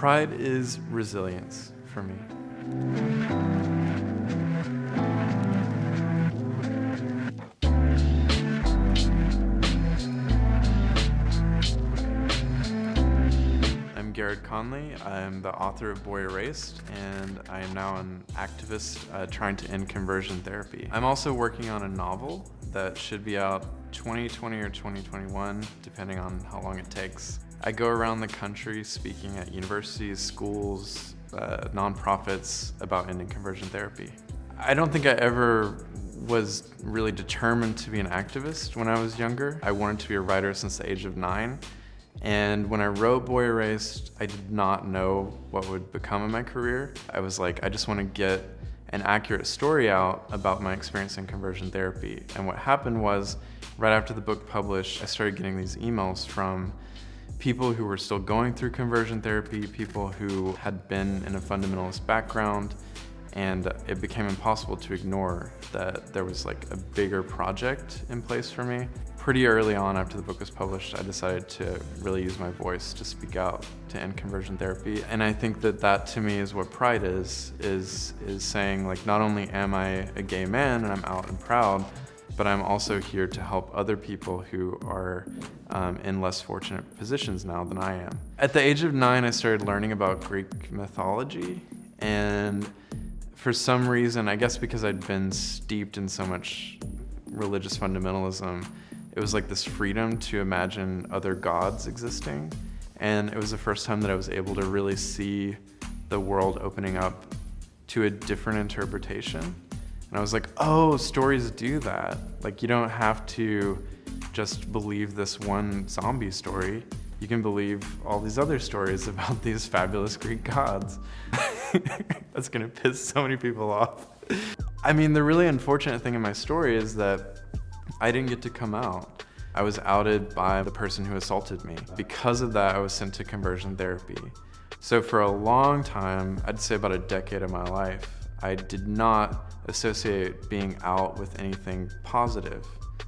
Pride is resilience for me. I'm Garrard Conley. I'm the author of Boy Erased, and I am now an activist trying to end conversion therapy. I'm also working on a novel that should be out 2020 or 2021, depending on how long it takes. I go around the country speaking at universities, schools, nonprofits about ending conversion therapy. I don't think I ever was really determined to be an activist when I was younger. I wanted to be a writer since the age of 9. And when I wrote Boy Erased, I did not know what would become of my career. I was like, I just want to get an accurate story out about my experience in conversion therapy. And what happened was, right after the book published, I started getting these emails from people who were still going through conversion therapy, people who had been in a fundamentalist background, and it became impossible to ignore that there was like a bigger project in place for me. Pretty early on after the book was published, I decided to really use my voice to speak out to end conversion therapy. And I think that that to me is what pride is saying, like, not only am I a gay man and I'm out and proud, but I'm also here to help other people who are in less fortunate positions now than I am. At the age of 9, I started learning about Greek mythology, and for some reason, I guess because I'd been steeped in so much religious fundamentalism, it was like this freedom to imagine other gods existing. And it was the first time that I was able to really see the world opening up to a different interpretation. And I was like, oh, stories do that. Like, you don't have to just believe this one zombie story. You can believe all these other stories about these fabulous Greek gods. That's gonna piss so many people off. I mean, the really unfortunate thing in my story is that I didn't get to come out. I was outed by the person who assaulted me. Because of that, I was sent to conversion therapy. So for a long time, I'd say about a decade of my life, I did not associate being out with anything positive.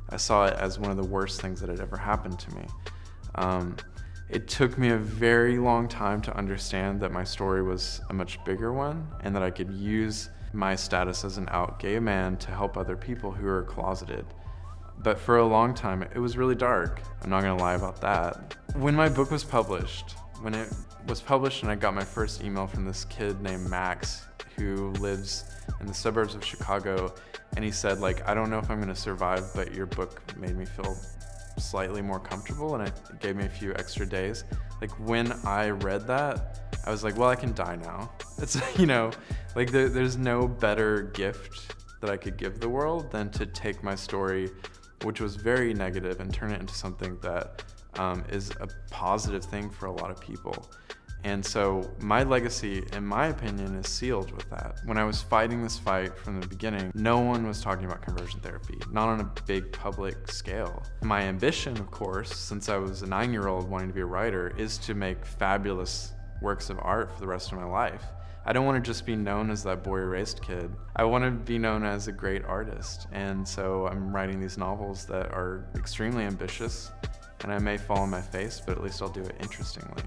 I saw it as one of the worst things that had ever happened to me. It took me a very long time to understand that my story was a much bigger one and that I could use my status as an out gay man to help other people who are closeted. But for a long time, it was really dark. I'm not gonna lie about that. When my book was published, and I got my first email from this kid named Max who lives in the suburbs of Chicago, and he said, like, I don't know if I'm gonna survive, but your book made me feel slightly more comfortable, and it gave me a few extra days. Like, when I read that, I was like, well, I can die now. It's, you know, like there's no better gift that I could give the world than to take my story, which was very negative, and turn it into something that is a positive thing for a lot of people. And so my legacy, in my opinion, is sealed with that. When I was fighting this fight from the beginning, no one was talking about conversion therapy, not on a big public scale. My ambition, of course, since I was a 9-year-old wanting to be a writer, is to make fabulous works of art for the rest of my life. I don't want to just be known as that Boy Erased kid. I want to be known as a great artist. And so I'm writing these novels that are extremely ambitious, and I may fall on my face, but at least I'll do it interestingly.